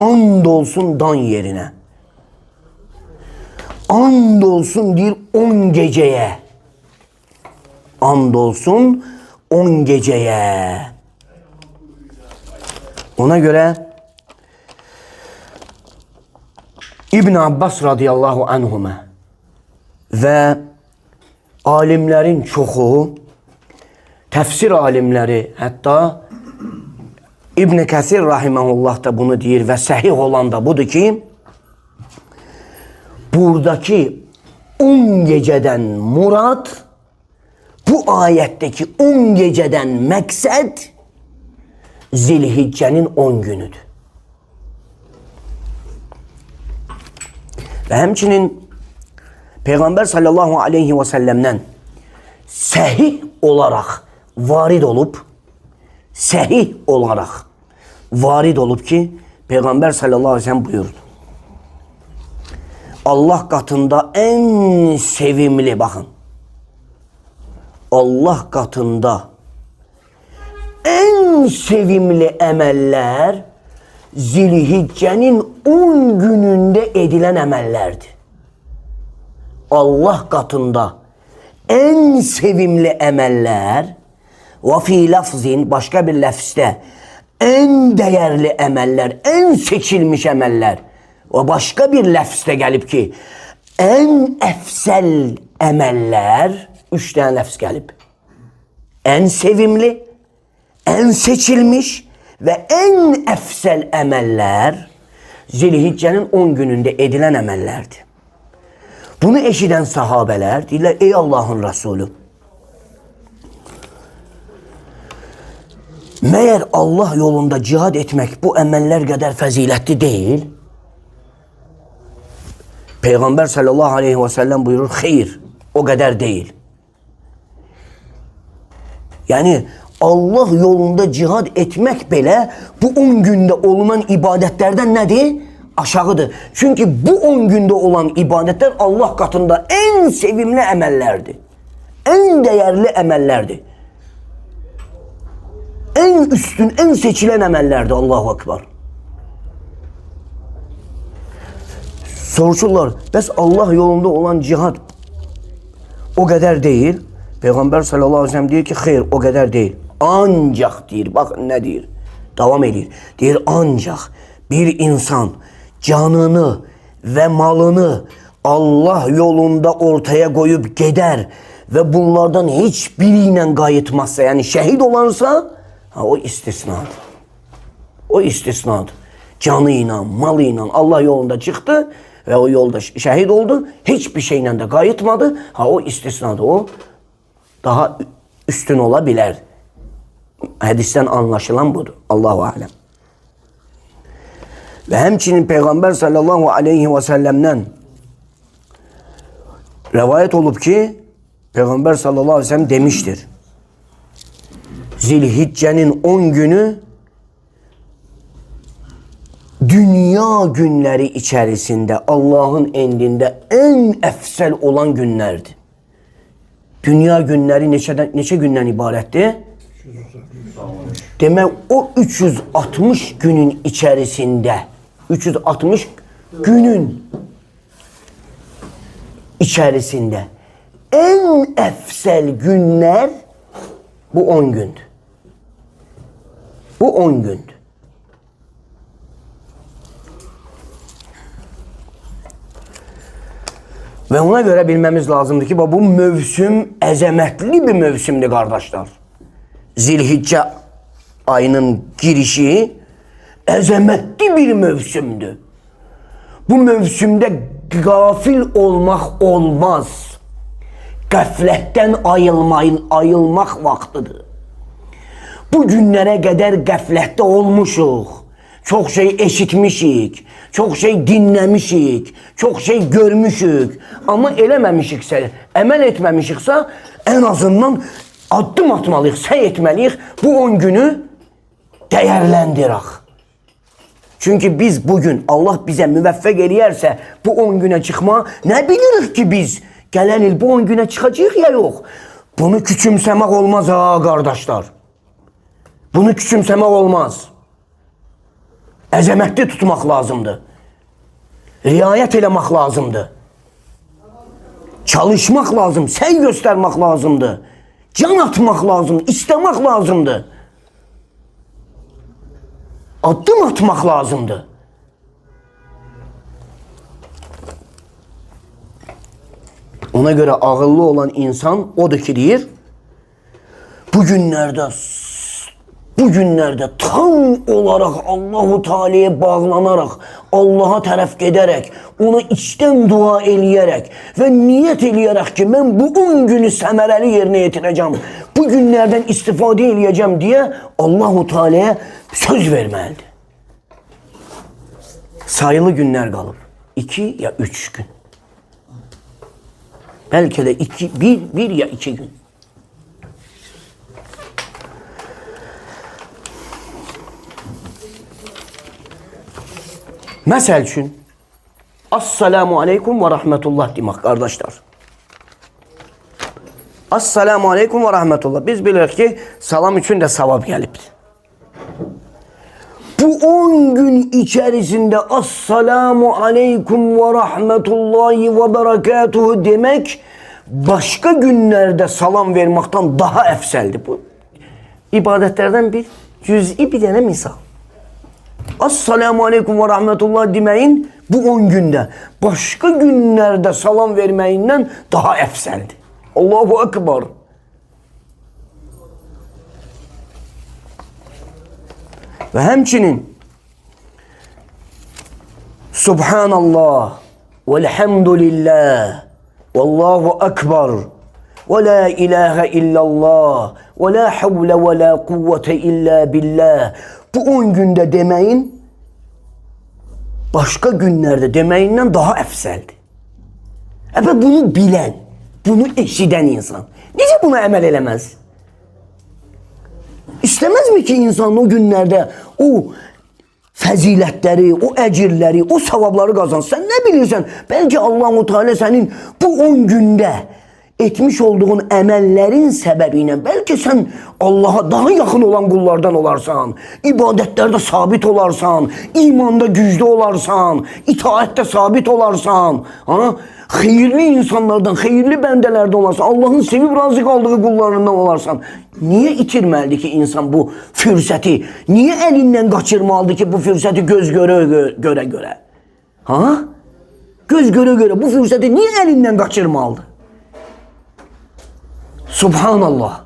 And olsun dan yerine. And olsun bir 10 geceye. And olsun 10 geceye. Ona göre İbn Abbas radıyallahu anhuma ve alimlerin çoxu, tefsir alimleri, hatta İbn Kəsir rahimehullah da bunu deyir ve sahih olan da budur ki, buradaki 10 geceden murad, bu ayetteki 10 geceden məqsəd Zilhicce'nin 10 günüdür. Ve hemçinin Peygamber sallallahu aleyhi ve sellem'den sahih olarak varid olup, sahih olarak varid olup ki Peygamber sallallahu aleyhi ve sellem buyurdu. Allah katında en sevimli, bakın, Allah katında en sevimli emeller Zilhicce'nin 10 gününde edilen emellerdir. Allah katında en sevimli emeller ve fi lafzin, başka bir lafzde en değerli emeller, en seçilmiş emeller ve başka bir lafzde gelip ki en efsel emeller, 3 tane lafz gelip en sevimli, en seçilmiş ve en efsel emeller Zilhicce'nin 10 gününde edilen emellerdi. Bunu eşiden sahabeler deyirlər, ey Allah'ın Resulü, meğer Allah yolunda cihad etmek bu emeller kadar faziletli değil? Peygamber sallallahu aleyhi ve sellem buyurur, hayır, o kadar değil. Yani Allah yolunda cihad etmek bile bu 10 günde olunan ibadetlerden nedir? Aşağıdır. Çünkü bu 10 günde olan ibadetler Allah katında en sevimli emellerdi. En değerli emellerdi. En üstün, en seçilen emellerdi. Allahu Ekber. Soruşurlar, bəs Allah yolunda olan cihad o kadar değil. Peygamber sallallahu aleyhi ve sellem diyor ki, hayır, o kadar değil. Ancak deyir, bakın ne deyir, devam edir. Deyir, ancak bir insan canını ve malını Allah yolunda ortaya koyup gider ve bunlardan hiçbiriyle kayıtmazsa, yani şehit olansa, o istisnadır. O istisnadır. Canıyla, malıyla Allah yolunda çıktı ve o yolda şehit oldu. Hiçbir şeyle de kayıtmadı. O istisnadır. O daha üstün olabilir. Hadisten anlaşılan budur. Allahu alem. Ve hemçinin Peygamber sallallahu aleyhi ve sellem'den rivayet olup ki Peygamber sallallahu aleyhi ve sellem demiştir. Zilhicce'nin 10 günü dünya günleri içerisinde Allah'ın indinde en efsel olan günlerdi. Dünya günleri neçe günden ibaretti? Demek o 360 günün içerisinde, 360 günün içerisinde en efsel günler bu 10 gündü. Bu 10 gündü. Ve ona göre bilmemiz lazımdı ki bu mevsim əzəmətli bir mevsimdi kardeşler. Zilhicce ayının girişi əzəmətli bir mevsimdi. Bu mevsimde gafil olmak olmaz. Qəflətdən ayılmaq vaxtıdır. Bu günlere kadar qəflətdə olmuşuq. Çok şey eşitmişik, çok şey dinlemişik, çok şey görmüşük. Ama eləməmişiksə, əməl etməmişiksə, en azından addım atmalıyıq, səy etməliyik. Bu 10 günü değerlendirək. Çünkü biz bugün Allah bize müvəffəq eləyərsə bu 10 güne çıkma, ne bilirik ki biz gələn il bu 10 güne çıkacağıq ya yok. Bunu küçümsəmək olmaz ha kardeşler. Bunu küçümsəmək olmaz. Əzəmətli tutmaq lazımdır. Riayət eləmək lazımdır. Çalışmaq lazım, səy göstərmək lazımdır. Can atmaq lazım, istəmək lazımdır. Addım atmaq lazımdır. Ona göre ağıllı olan insan odur ki deyir, bugünlerde tam olarak Allahu Teala'ya bağlanarak, Allah'a tərəf gedərək, ona içten dua eləyərək ve niyet eləyərək ki, mən bu 10 günü səmərəli yerinə yetirəcəm, bu günlərdən istifadə eləyəcəm diye Allahu Teala'ya söz verməlidir. Sayılı günler qalıb. 2 ya 3 gün. Belki de bir ya 2 gün. Məsəl üçün, Assalamu aleykum ve rahmetullah demək, qardaşlar. Assalamu aleykum ve rahmetullah. Biz bilirik ki, salam üçün də savab gəlibdir. Bu 10 gün içerisinde Assalamu aleykum ve rahmetullahi ve berekatuhu demek başka günlerde salam vermekten daha efseldir. Bu ibadetlerden bir cüz'i bir tane misal. Assalamu aleykum ve rahmetullah demeyin bu 10 günde başka günlerde salam vermeyinden daha efseldir. Allahu Ekber. Ve hemçinin Subhanallah velhamdülillah vallahu ekber ve la ilahe illallah ve la havle ve la kuvvete illa billah. Bu 10 günde demeyin başka günlerde demeyinden daha efseldi. Ama bunu bilen, bunu eşiden insan nice buna emel elemez? İstemez mi ki insan o günlerde o fəzilətləri, o əcirləri, o savabları qazansın? Sen ne bilirsən? Belki Allah-u Teala senin bu 10 günde etmiş olduğun əməllərin səbəbiylə belki sen Allah'a daha yakın olan kullardan olarsan, ibadetlerde sabit olarsan, imanda güçlü olarsan, itaatdə sabit olarsan, hayırlı insanlardan, hayırlı bendelerden olarsan, Allah'ın sevip razı kaldığı kullarından olarsan, niye itirməlidir ki insan bu fürsəti? Niye elinden kaçırmalıdır ki bu fürsəti göz göre? Göz göre bu fürsəti niye elinden kaçırmalıdır? Subhanallah.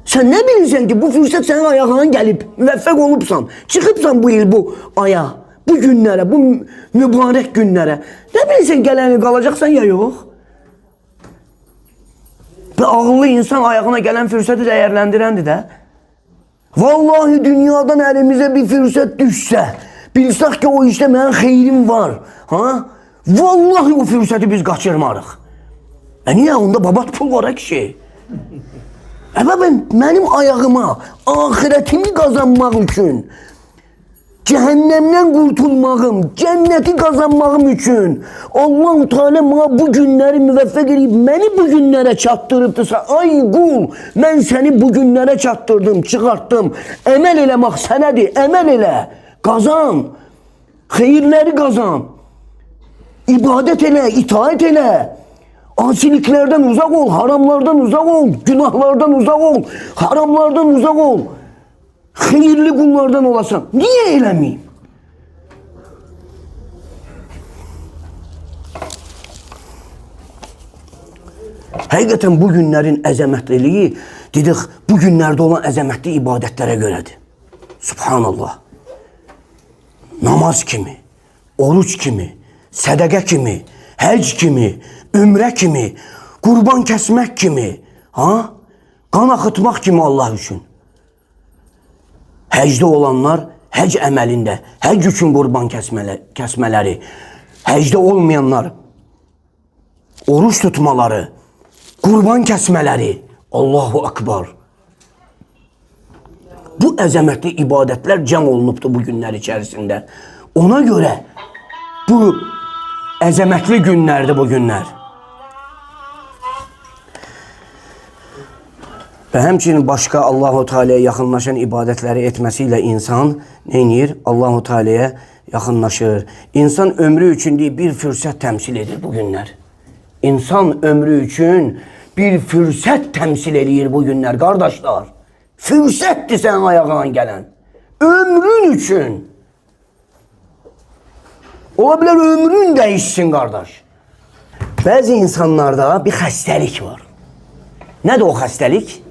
Sen ne bilirsen ki bu fürsət senin ayağına gelip müvəffəq olubsan, çıkıbsan bu yıl bu aya, bu günlere, bu mübarek günlere. Ne bilirsen geleni kalacaksan ya yok. Ve ağıllı insan ayağına gelen fürsəti değerlendirendi de. Vallahi dünyadan elimize bir fürsət düşse, bilsək ki o işte mənim xeyrim var. Vallahi o fürsəti biz kaçırmarıq. Niye? Onda babat pul var ki. Ama benim ayağıma ahiretimi kazanmak için, cehennemden kurtulmağım, cenneti kazanmağım için Allah-u Teala bana bu günleri müvəffəq edib, beni bu günlere çatdırıbdırsa, ay qul, ben seni bu günlere çatdırdım, çıkarttım. Emel eləmək sənədir, emel elə, kazan, xeyirleri kazan, ibadet elə, itaat elə. Asiliklerden uzak ol, haramlardan uzak ol, günahlardan uzak ol, haramlardan uzak ol. Hayırlı kullardan olasın. Niye eylemeyeyim? Hakikaten bu günlerin əzəmətliliyi, dedik, bu günlerde olan əzəmətli ibadetlere göredir. Subhanallah. Namaz kimi, oruç kimi, sədəqə kimi, həc kimi, ümrə kimi, qurban kəsmək kimi, qan axıtmaq kimi Allah üçün. Həcdə olanlar həc əməlində, həc üçün qurban kəsmələri, həcdə olmayanlar oruç tutmaları, qurban kəsmələri, Allahu Akbar. Bu əzəmətli ibadətlər cəm olunubdur bu günlər içərisində. Ona görə bu əzəmətli günlərdir bu günlər. Və həmçinin başqa Allahu Teala'ya yaxınlaşan ibadətləri etməsiyle insan neynir? Allahu Teala'ya yaxınlaşır. İnsan ömrü üçün bir fürsət təmsil edir bu günlər. İnsan ömrü üçün bir fürsət təmsil edir bu günlər, qardaşlar. Fürsətdir sən ayağına gələn. Ömrün üçün. Ola bilər ömrün dəyişsin, qardaş. Bəzi insanlarda bir xəstəlik var. Nədir o xəstəlik?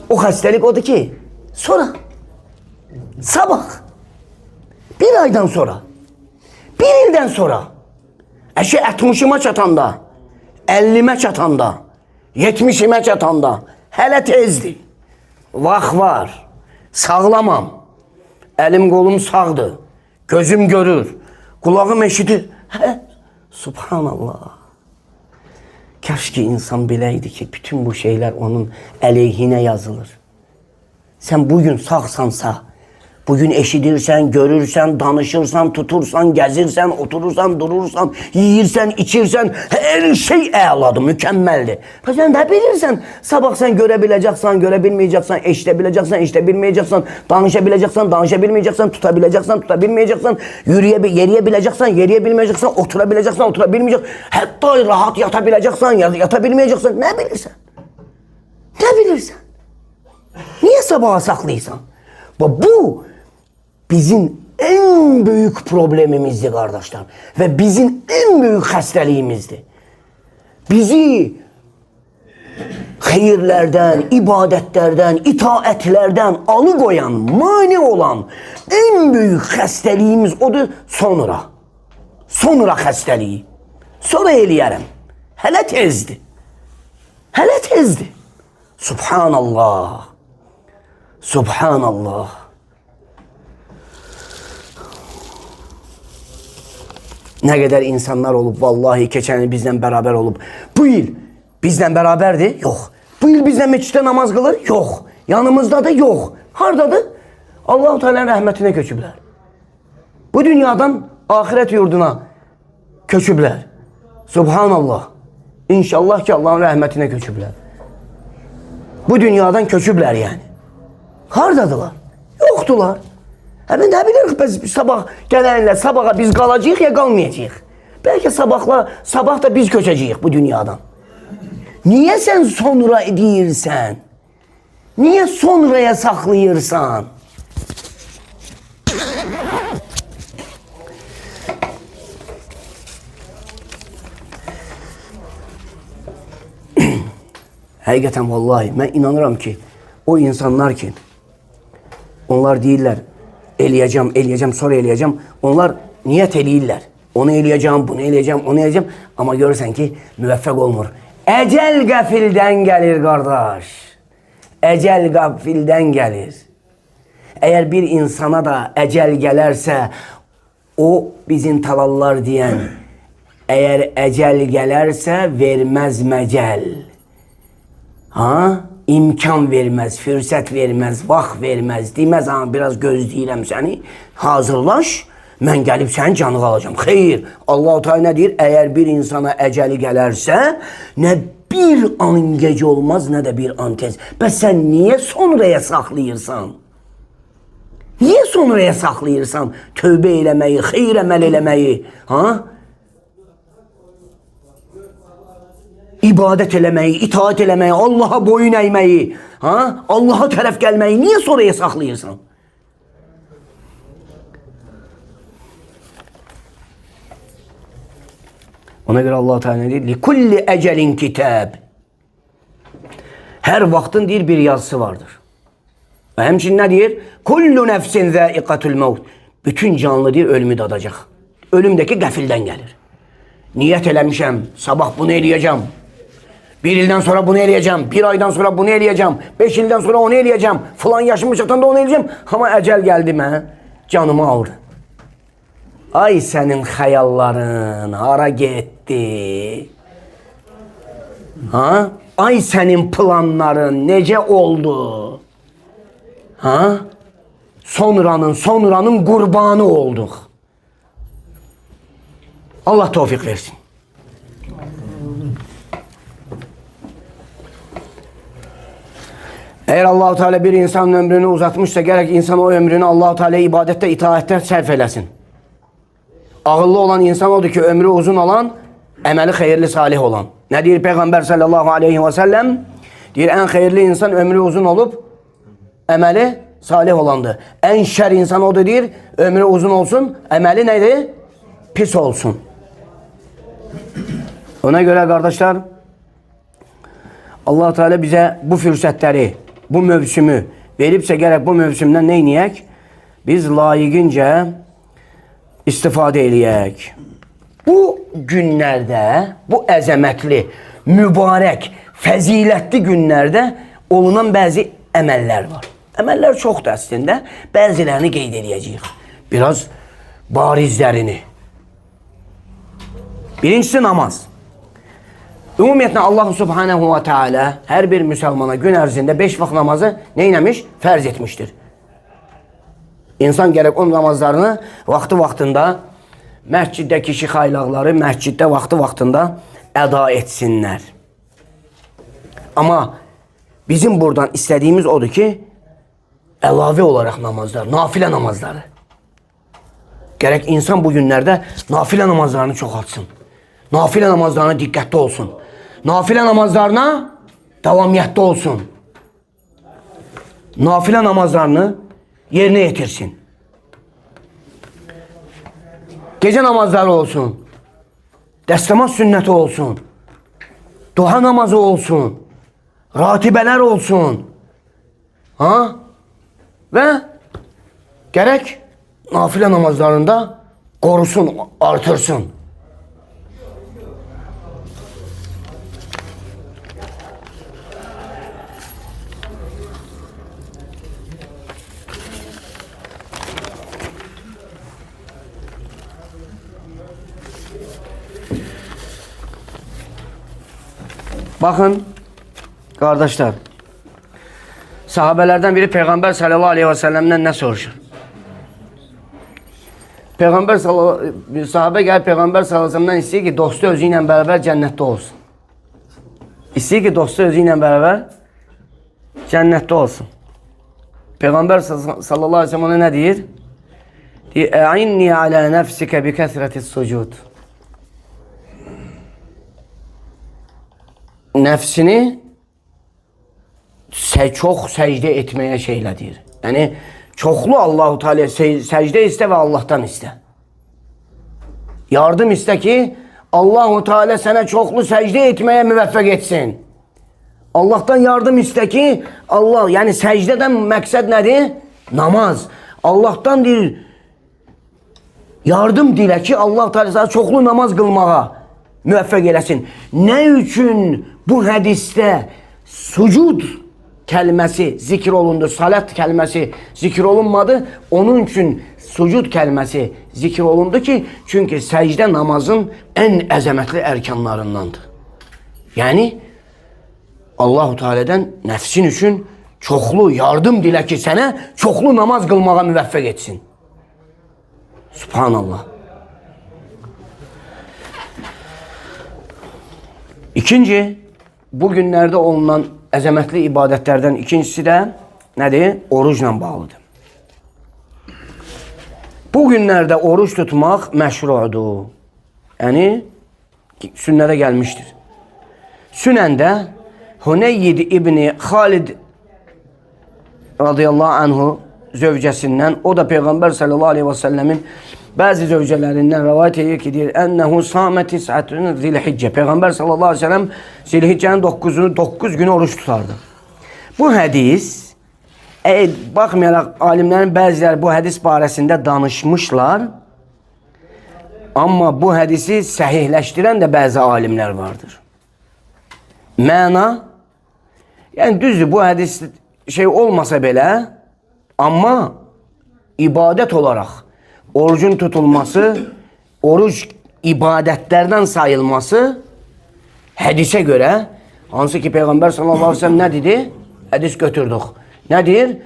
O xəstəlik odur ki, sonra, sabah, bir aydan sonra, bir ildən sonra, 60'ıma çatanda, 50'me çatanda, 70'ime çatanda, hələ tezdir. Vaxt var, sağlamam, əlim qolum sağdır, gözüm görür, kulağım eşidir. Subhanallah. Kaş ki insan biləydi ki, bütün bu şeyler onun əleyhinə yazılır. Sen bugün sağsansa, bugün eşidirsən, görürsən, danışırsan, tutursan, gəzirsən, oturursan, durursan, yiyirsən, içirsən, her şey əladır, mükəmməldir. Sən də bilirsən, sabah sən görə biləcəksən, görə bilməyəcəksən, eşidə biləcəksən, eşidə bilməyəcəksən, danışa biləcəksən, danışa bilməyəcəksən, tuta biləcəksən, tuta bilməyəcəksən, yeriyə biləcəksən, yeriyə bilməyəcəksən, otura biləcəksən, otura bilməyəcəksən, hətta rahat yata biləcəksən, yata bilməyəcəksən, nə bilirsən? Nə bilirsən? Niye sabaha saxlayırsan? Bu bizim en büyük problemimizdir kardeşler. Ve bizim en büyük xəstəliyimizdir. Bizi xeyirlerden, ibadetlerden, itaətlerden alıkoyan, mani olan en büyük xəstəliyimiz odur sonra. Sonra xəstəliyi. Sonra eləyərəm. Hələ tezdir. Hələ tezdir. Subhanallah. Subhanallah. Ne kadar insanlar olup vallahi geçen yıl bizden beraber olup bu yıl bizden beraberdi, yok. Bu yıl bizden meçhide namaz kılır, yok. Yanımızda da yok. Hardadır? Allah-u Teala'nın rahmetine köçübler. Bu dünyadan ahiret yurduna köçübler. Subhanallah. İnşallah ki Allah'ın rahmetine köçübler. Bu dünyadan köçübler yani. Hardadılar? Yoktular. Ben ne bilirim biz sabah gelenle sabaha biz kalacağız ya kalmayacağız. Belki sabah da biz köçeceğiz bu dünyadan. Niye sen sonra edirsən? Niye sonraya saklayırsan? Həqiqətən vallahi mən inanıram ki o insanlar ki onlar deyirlər eləyəcəm, sonra eləyəcəm. Onlar niyyət eləyirlər. Onu eləyəcəm, bunu eləyəcəm, onu eləyəcəm. Amma görürsən ki müvəffəq olmur. Əcəl qəfildən gəlir qardaş. Əcəl qəfildən gəlir. Əgər bir insana da əcəl gələrsə o bizim talallar deyən əgər əcəl gələrsə verməz məcəl. İmkan verməz, fürsət verməz, vaxt verməz, deməz biraz gözləyirəm səni, hazırlaş, mən gəlib sənin canını alacağım. Xeyr, Allah-u Teala nə deyir? Əgər bir insana əcəli gələrsə, nə bir an gecə olmaz, nə də bir an tez. Bəs sən niyə sonraya saxlayırsan? Niyə sonraya saxlayırsan? Tövbə eləməyi, xeyr əməl eləməyi, İbadet eləməyi, itaat eləməyi, Allah'a boyun əyməyi, Allah'a tərəf gəlməyi niyə sonraya saxlayırsan? Ona göre Allah Teala deyir, "Likulli ecelin kitab." Her vaxtın deyir bir yazısı vardır. Ve hemçinin ne deyir? "Kullu nefsin zâiqatul mevt." Bütün canlı deyir ölümü dadacaq. Ölümdeki qəfildən gəlir. Niyet eləmişəm, sabah bunu eləyəcəm. Bir ildən sonra bunu eləyəcəm, bir aydan sonra bunu eləyəcəm, 5 ildən sonra onu eləyəcəm, falan yaşımı çatanda onu eləyəcəm. Ama əcəl gəldi mən, canımı aldı. Ay sənin xəyalların hara getdi? Ay sənin planların necə oldu? Sonranın qurbanı olduq. Allah tevfik versin. Eğer Allah-u Teala bir insanın ömrünü uzatmışsa gerek insan o ömrünü Allah-u Teala'ya ibadette, itaatte sərf eləsin. Ağıllı olan insan odur ki, ömrü uzun olan, əməli xeyirli, salih olan. Ne deyir Peygamber sallallahu aleyhi ve sellem? Deyir, en xeyirli insan ömrü uzun olup, əməli salih olandır. En şer insan odur deyir, ömrü uzun olsun, əməli neydi? Pis olsun. Ona göre kardeşler, Allah Teala bize bu fürsətləri, bu mövsümü veripse gerek bu mövsümden neyniyək? Biz layıqınca istifadə eləyək. Bu günlərdə, bu əzəmətli, mübarək, fəzilətli günlərdə olunan bəzi əməllər var. Əməllər çoxdur əslində. Bəzilərini qeyd eləyəcəyik. Biraz barizlərini. Birincisi namaz. Ümumiyyətlə Allah Subhanahu wa Taala hər bir müsəlmana gün ərzində 5 vaxt namazı neyləmiş? Fərz etmişdir. İnsan gərək o namazlarını vaxtı-vaxtında məsciddəki şihaylaqları məsciddə vaxtı-vaxtında əda etsinlər. Amma bizim buradan istədiyimiz odur ki, əlavə olaraq namazlar, nafilə namazları. Gərək insan bu günlərdə nafilə namazlarını çoxaltsın. Nafilə namazlarına diqqətli olsun. Nafilə namazlarına davamiyyətli olsun. Nafilə namazlarını yerinə yetirsin. Gece namazları olsun. Dəstəmaz sünnəti olsun. Duha namazı olsun. Ratibələr olsun. Ha? Və gərək nafilə namazlarında qorusun, artırsın. Bakın kardeşler, sahabelerden biri Peygamber sallallahu aleyhi ve sellem'den ne soruşur? Sahabe gel Peygamber sallallahu aleyhi ve sellem'den istiyor ki dostu özüyle beraber cennette olsun. İstiyor ki dostu özüyle beraber cennette olsun. Peygamber sallallahu aleyhi ve sellem ona ne diyor? Diyor, "E'inni ala nefsike bi kesretis sucud." Nefsini çok secde etmeye şeyledir. Yani çoklu Allahu Teala secde iste ve Allah'tan iste. Yardım iste ki Allahu Teala sana çoklu secde etmeye müveffek etsin. Allah'tan yardım iste ki Allah, yani secdeden məqsəd nedir? Namaz. Allah'tan bir yardım dile ki Allah Teala sana çoklu namaz kılmağa müveffek eləsin. Ne üçün bu hədisdə sucud kəlməsi zikr olundu, salat kəlməsi zikr olunmadı? Onun üçün sucud kəlməsi zikr olundu ki, çünkü səcdə namazın en əzəmətli ərkanlarındandır. Yani Allah-u Teala'dan nəfsin üçün çoxlu yardım dilə ki, sənə çoxlu namaz qılmağa müvəffəq etsin. Subhanallah. İkinci, bugünlerde olunan əzəmətli ibadətlərdən ikincisi də nədir? Orucla bağlıdır. Bugünlerde oruç tutmaq məşrudur. Yəni, sünnədə gəlmişdir. Sünəndə Huneyyid İbni Xalid radıyallahu anhu zövcəsindən, o da Peygamber sallallahu aleyhi ve sellemin bazı zövcələrindən rivayet edir ki, deyir, "Ennehu sâmeti sa'atun zilhicce." Peygamber sallallahu aleyhi ve sellem Zilhicce'nin 9 günü oruç tutardı. Bu hədis, baxmayaraq alimlərin bəziləri bu hədis barəsində danışmışlar, amma bu hədisi səhihləşdirən də bəzi alimlər vardır. Məna, yəni düzdür, bu hədis şey olmasa belə, amma ibadət olaraq orucun tutulması, oruç ibadətlərdən sayılması hədisə görə, hansı ki Peygamber sallallahu aleyhi ve sellem nə dedi? Hədis götürdük. Nədir?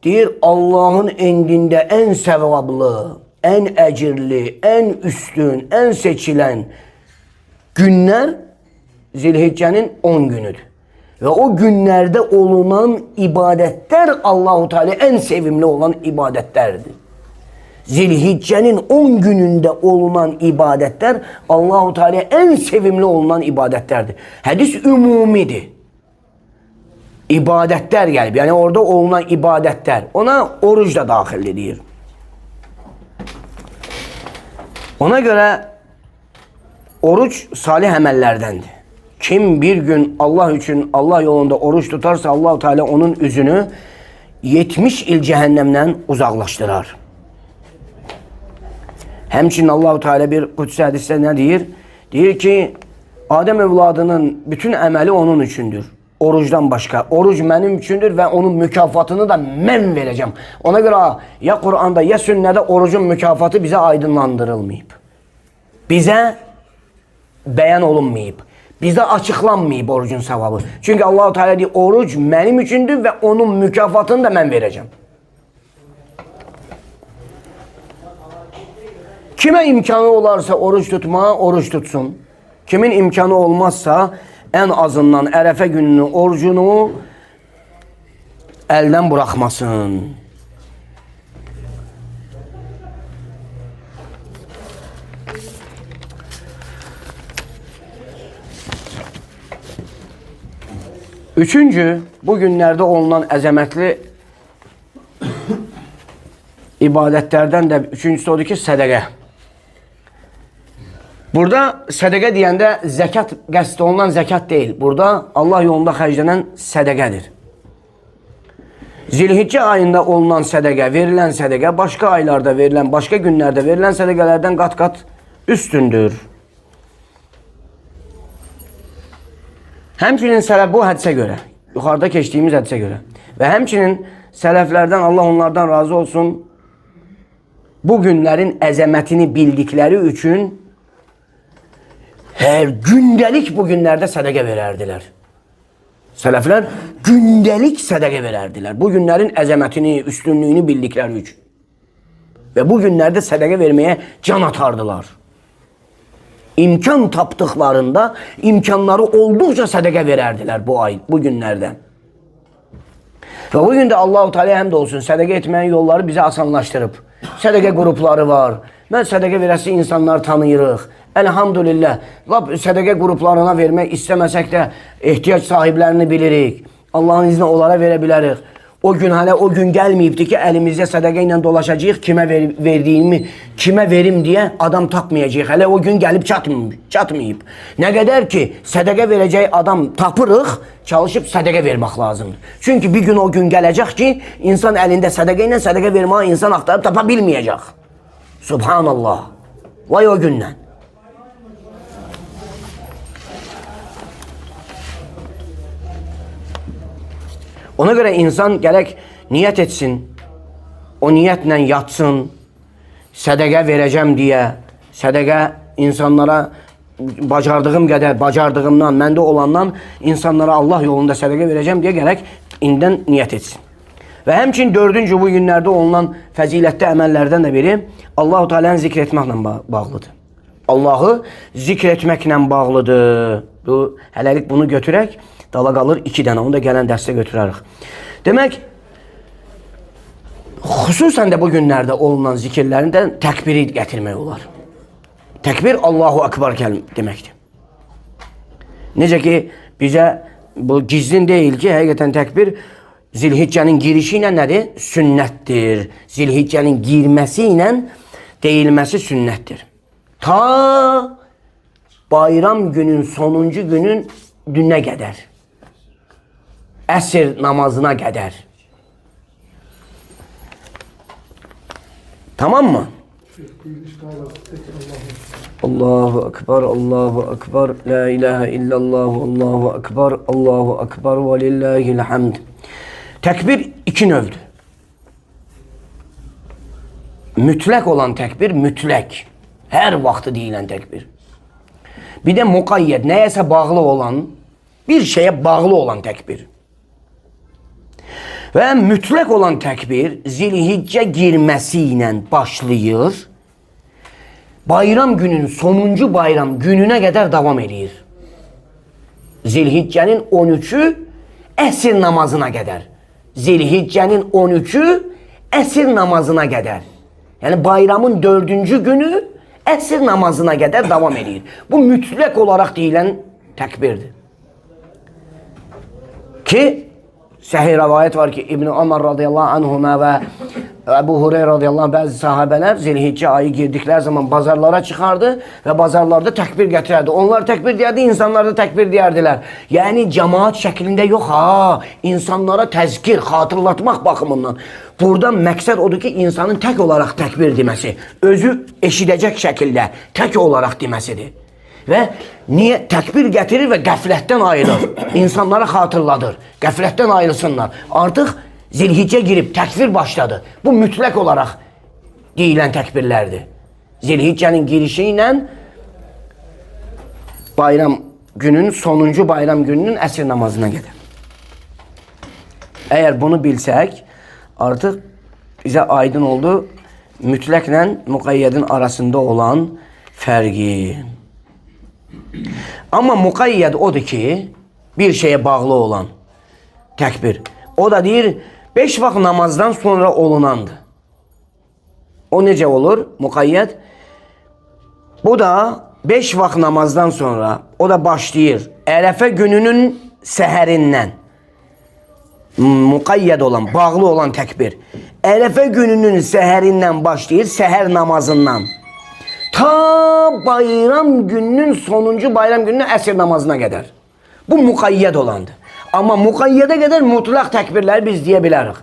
Deyir, Allah'ın indində en sevablı, en əcirli, en üstün, en seçilən günlər Zilhicce'nin 10 günüdür. Ve o günlerde olunan ibadetler Allahu Teala en sevimli olan ibadetlerdir. Zilhicce'nin 10 gününde olunan ibadetler Allahu Teala en sevimli olunan ibadetlerdir. Hadis ümumidir. İbadetler gelip yani orada olunan ibadetler ona oruç da dahildir. Ona göre oruç salih emellerdendir. Kim bir gün Allah için Allah yolunda oruç tutarsa Allah-u Teala onun yüzünü 70 il cehennemden uzaklaştırar. Hemçinin Allah-u Teala bir kutsi hadiste ne diyor? Diyor ki Adem evladının bütün emeli onun içindir. Oruçtan başka. Oruç benim içindir ve onun mükafatını da ben vereceğim. Ona göre ya Kur'an'da ya sünnede orucun mükafatı bize aydınlandırılmayıp, bize beyan olunmayıp, bize açıklanmayıp orucun sevabı. Çünkü Allah-u Teala diyor oruç benim içindir ve onun mükafatını da ben vereceğim. Kime imkanı olarsa oruç tutma, oruç tutsun. Kimin imkanı olmazsa en azından Ərefe gününün orucunu elden bırakmasın. Üçüncü, bu günlerde olunan əzəmətli ibadetlerden de üçüncüsü odur ki sədəqə. Burada sədəqə deyəndə zəkat qəsd olunan zəkat deyil. Burada Allah yolunda xərclənən sədəqədir. Zilhiccə ayında olunan sədəqə, verilən sədəqə başqa aylarda verilən, başqa günlərdə verilən sədəqələrdən qat-qat üstündür. Həmçinin sələf bu hədisə görə, yuxarıda keçdiyimiz hədisə görə və həmçinin sələflərdən Allah onlardan razı olsun, bu günlərin əzəmətini bildikləri üçün her gündelik bu günlerde sadaka vererdiler. Selefler gündelik sadaka vererdiler. Bu günlerin əzəmətini, üstünlüğünü bildikleri için. Ve bu günlerde sadaka vermeye can atardılar. İmkan taptıklarında imkanları oldukça sadaka vererdiler bu günlerde. Ve bugün de Allah-u Teala hamdolsun sadaka etmenin yolları bize asanlaştırıp. Sadaka grupları var. Ben sadaka verəsi insanlar tanıyırıq. Elhamdülillah. Sədəqə qruplarına vermək istəməsək də ehtiyac sahiblərini bilirik. Allah'ın izni onlara verə bilərik. O gün hələ o gün gəlməyibdir ki, əlimizdə sədəqə ilə dolaşacağıq, kimə verdiğimi, kimə verim deyə adam tapmayacaq. Hələ o gün gəlib çatmayıb. Nə qədər ki, sədəqə verəcək adam tapırıq, çalışıb sədəqə vermək lazımdır. Çünki bir gün o gün gələcək ki, insan əlində sədəqə ilə sədəqə verməyə insan axtarıb tapa bilməyəcək. Subhanallah. Vay o gündən. Ona göre insan gerek niyet etsin, o niyetle yatsın, sədəqə vereceğim diye, sədəqə insanlara bacardığım kadar, bacardığımdan, məndə olandan insanlara Allah yolunda sədəqə vereceğim diye gerek inden niyet etsin. Ve hemçin dördüncü bu günlerde olunan fəzilətli əməllərdən de biri Allah-u Teala'nı zikretmekle bağlıdır. Allah'ı zikretmekle bağlıdır. Bu, hələlik bunu götürək. Dala qalır 2 dənə. Onu da gələn dərsdə götürərik. Demək, xüsusən də bu günlərdə olunan zikirlərində təkbiri gətirmək olar. Təkbir Allahu Akbar deməkdir. Necə ki, bizə bu gizlin deyil ki, həqiqətən təkbir Zilhiccənin girişi ilə nədir? Sünnətdir. Zilhiccənin girməsi ilə deyilməsi sünnətdir. Ta bayram günün sonuncu günün dünə qədər. Əsr namazına qədər. Tamam mı? Allahu Ekber, Allahu Ekber, La ilahe illallah, Allahu Ekber, Allahu Ekber ve lillahil hamd. Tekbir 2 növdür. Mütlək olan tekbir, mütlək. Her vaxtı deyilən tekbir. Bir de muqayyed, nəyəsə bağlı olan, bir şeye bağlı olan tekbir. Ve mütlək olan tekbir Zilhiccə girməsi ilə başlayır. Bayram günün sonuncu bayram gününe kadar devam edir. Zilhiccənin 13'ü əsr namazına qədər. Zilhiccənin 13-ü əsr namazına qədər. Yəni bayramın 4-cü günü əsr namazına qədər davam edir. Bu mütləq olaraq deyilən təkbirdir. Ki, səhih rəvayət var ki, İbn Ömər radiyallahu anhuma və Əbu Hureyra radiyallahu anh bəzi sahabələr Zilhiccə ayı girdikləri zaman bazarlara çıxardı və bazarlarda təkbir gətirərdi. Onlar təkbir deyərdi, insanlar da təkbir deyərdilər. Yəni cəmaat şəklində yox insanlara təzkir, xatırlatmaq baxımından. Burada məqsəd odur ki, insanın tək olaraq təkbir deməsi, özü eşidəcək şəkildə tək olaraq deməsidir. Və niyə təkbir gətirir və qəflətdən ayrılır, insanlara xatırladır, qəflətdən ayrılsınlar. Artıq Zilhiccə girib, təkbir başladı. Bu mütləq olaraq deyilən təkbirlərdir. Zilhiccənin girişi ilə bayram günün, sonuncu bayram gününün əsr namazına qədər. Əgər bunu bilsək, artıq bizə aydın oldu mütləqlə müqəyyədin arasında olan fərqi. Amma müqəyyəd odur ki, bir şeyə bağlı olan təkbir. O da deyir, 5 vaxt namazdan sonra olunandır. O necə olur? Müqəyyəd. Bu da 5 vaxt namazdan sonra, o da başlayır. Ərəfə gününün səhərindən. Müqəyyəd olan, bağlı olan təkbir. Ərəfə gününün səhərindən başlayır, səhər namazından. Ta bayram gününün, sonuncu bayram gününün əsr namazına qədər. Bu müqəyyəd olandır. Amma müqəyyədə qədər mutlaq təkbirləri biz deyə bilərik.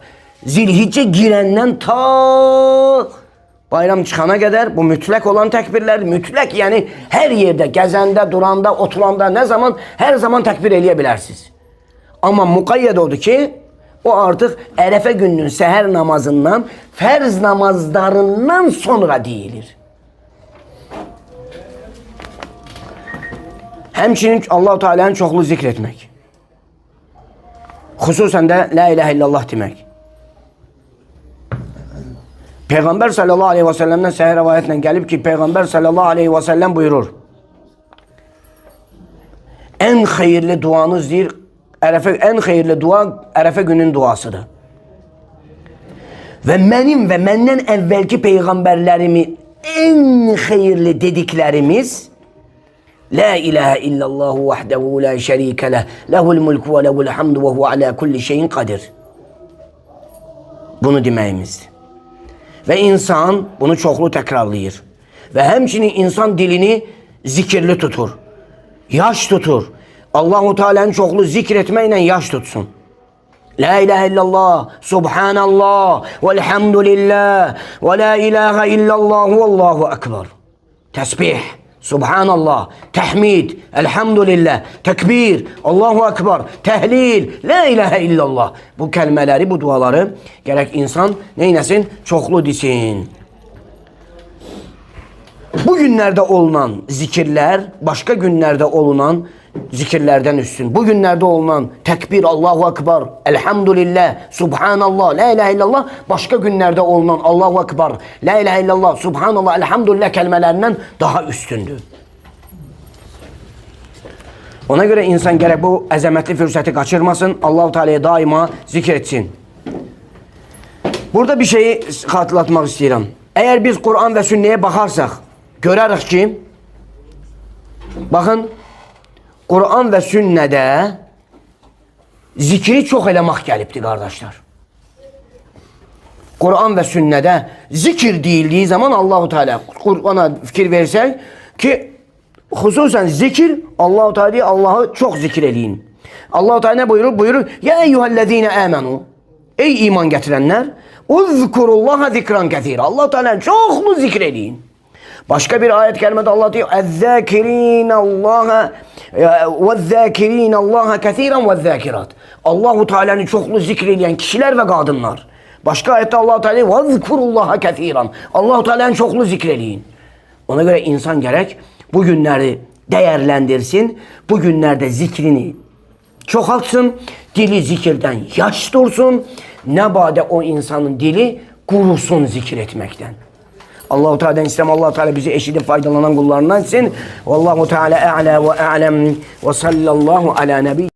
Zilhiccə girəndən ta bayram çıxana qədər bu mütləq olan təkbirlər, mütləq yəni hər yerdə, gəzəndə, duranda, oturanda, nə zaman, hər zaman təkbir eləyə bilərsiniz. Amma müqəyyəd odur ki, o artıq ərəfə gününün səhər namazından, fərz namazlarından sonra deyilir. Həmçinin Allah-u Teala'nın çoxlu zikr etmək. Xüsusən də la ilahe illallah demək. Peyğəmbər sallallahu aleyhi və səlləmdən səhih rəvayətlə gəlib ki, Peyğəmbər sallallahu aleyhi və səlləm buyurur. Ən xeyirli duanız deyir, ən xeyirli dua ərəfə günün duasıdır. Və mənim və məndən əvvəlki peyğəmbərlərimi ən xeyirli dediklərimiz La ilahe illallahu vahdehu la şerike leh. Lehul mulku ve lehul hamdu ve huve ala kulli şeyin kadir. Bunu deməyimizdir. Və insan bunu çoxlu təkrarlayır. Və həmçinin insan dilini zikirli tutur. Yaş tutur. Allah-u Teala'nın çoxlu zikr etməklə yaş tutsun. La ilahe illallah, subhanallah, velhamdülillah, ve la ilahe illallah, vallahu ekber. Tesbih. Subhanallah, təhmid, elhamdülillah, təkbir, Allahu Ekber, təhlil, la ilahe illallah. Bu kəlmələri, bu duaları gərək insan neynəsin? Çoxlu desin. Bu günlərdə olunan zikirlər, başqa günlərdə olunan zikirlərdən üstün. Bu günlərdə olunan təkbir, Allahu Ekber, elhamdülillah, subhanallah, la ilahe illallah, başqa günlərdə olunan Allahu Ekber, la ilahe illallah, subhanallah, elhamdülillah kəlmələrindən daha üstündür. Ona görə insan gərək bu əzəmətli fürsəti qaçırmasın, Allah-u Teala'ya daima zikr etsin. Burada bir şeyi xatırlatmaq istəyirəm. Əgər biz Quran və sünnəyə baxarsaq, görərik ki, baxın, Quran və sünnədə zikri çox eləmək gəlibdir, qardaşlar. Quran və sünnədə zikir deyildiyi zaman Allah-u Teala Qurana fikir versək ki, xüsusən zikir, Allah-u Teala Allah'ı çox zikir eləyin. Allah-u Teala nə buyurur? Buyurur, ya eyyuhəl-ləzine əmənu, ey iman gətirənlər, uzkurullaha zikran kəthir. Allah-u Teala çoxlu zikr eləyin. Başka bir ayet kerimede Allah diyor اَذَّاكِرِينَ اللّٰهَ وَالذَّاكِرِينَ اللّٰهَ كَثِيرًا وَالذَّاكِرَاتِ Allah-u Teala'nı çoklu zikreyen kişiler ve kadınlar. Başka ayette Allah-u Teala وَذْكُرُ اللّٰهَ كَثِيرًا Allah-u Teala'nı çoklu zikreleyin. Ona göre insan gerek bu günleri değerlendirsin. Bu günlerde zikrini çoğaltsın. Dili zikirden yaş dursun. Ne bade o insanın dili kurusun zikir etmekten. Allah-u Teala'dan istem, Allah-u Teala bizi eşidip faydalanan kullarından etsin. Vallahu Teala a'la ve a'lem ve sallallahu ala nebi.